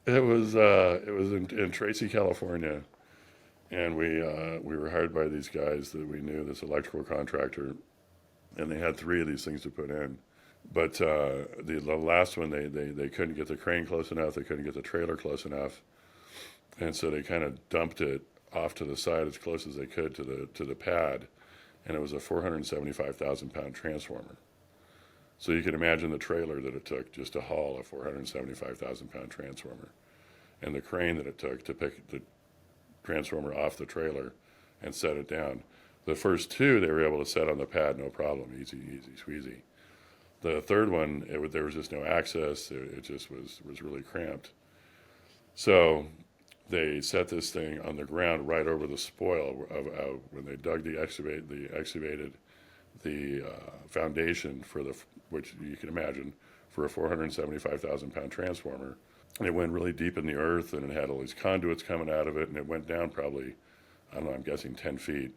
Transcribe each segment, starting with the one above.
It was in Tracy, California, and we were hired by these guys that we knew, this electrical contractor, and they had three of these things to put in. But the last one, they couldn't get the crane close enough. They couldn't get the trailer close enough, and so they kind of dumped it off to the side as close as they could to the pad, and it was a 475,000 pound transformer. So you can imagine the trailer that it took just to haul a 475,000 pound transformer, and the crane that it took to pick the transformer off the trailer and set it down. The first two they were able to set on the pad, no problem, easy, easy, squeezy. The third one, there was just no access. It just was really cramped. So they set this thing on the ground right over the spoil of when they dug excavated the foundation for which you can imagine for a 475,000 pound transformer. And it went really deep in the earth, and it had all these conduits coming out of it, and it went down probably, I don't know, I'm guessing 10 feet.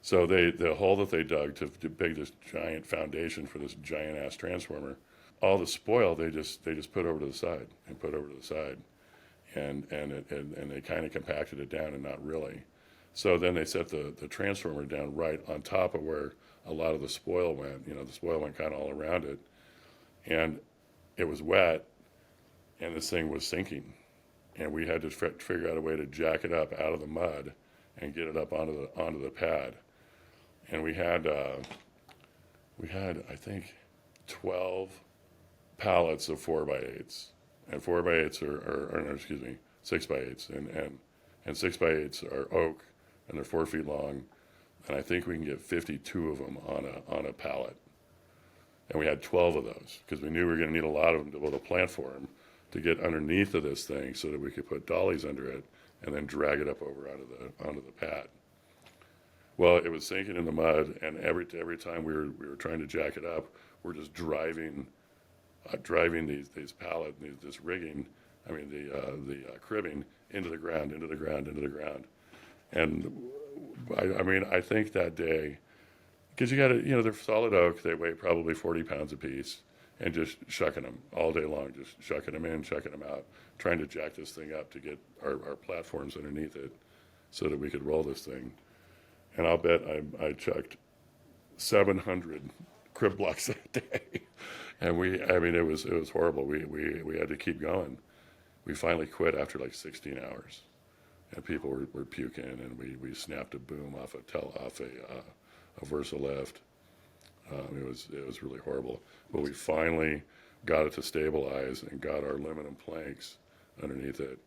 So the hole that they dug to dig this giant foundation for this giant ass transformer, all the spoil they just put over to the side and put over to the side, and they kind of compacted it down, and not really. So then they set the transformer down right on top of where a lot of the spoil went. The spoil went kind of all around it, and it was wet, and this thing was sinking, and we had to figure out a way to jack it up out of the mud and get it up onto the pad. And we had I think 12 pallets of 4x8s, and 4x8s are no, excuse me, 6x8s, and 6x8s are oak, and they're 4 feet long, and I think we can get 52 of them on a pallet. And we had 12 of those because we knew we were going to need a lot of them to build a platform to get underneath of this thing so that we could put dollies under it and then drag it up over onto the pad. Well, it was sinking in the mud, and every time we were trying to jack it up, we're just driving these this rigging, I mean the cribbing into the ground, into the ground, into the ground. And I mean, I think that day, because you got to, they're solid oak, they weigh probably 40 pounds apiece, and just shucking them all day long, just shucking them in, shucking them out, trying to jack this thing up to get our platforms underneath it so that we could roll this thing. And I'll bet I chucked 700 crib blocks that day. And I mean, it was horrible. We had to keep going. We finally quit after like 16 hours. And people were puking, and we snapped a boom off a Versa lift. It was really horrible. But we finally got it to stabilize and got our aluminum planks underneath it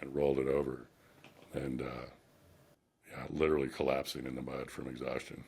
and rolled it over. And yeah, literally collapsing in the mud from exhaustion.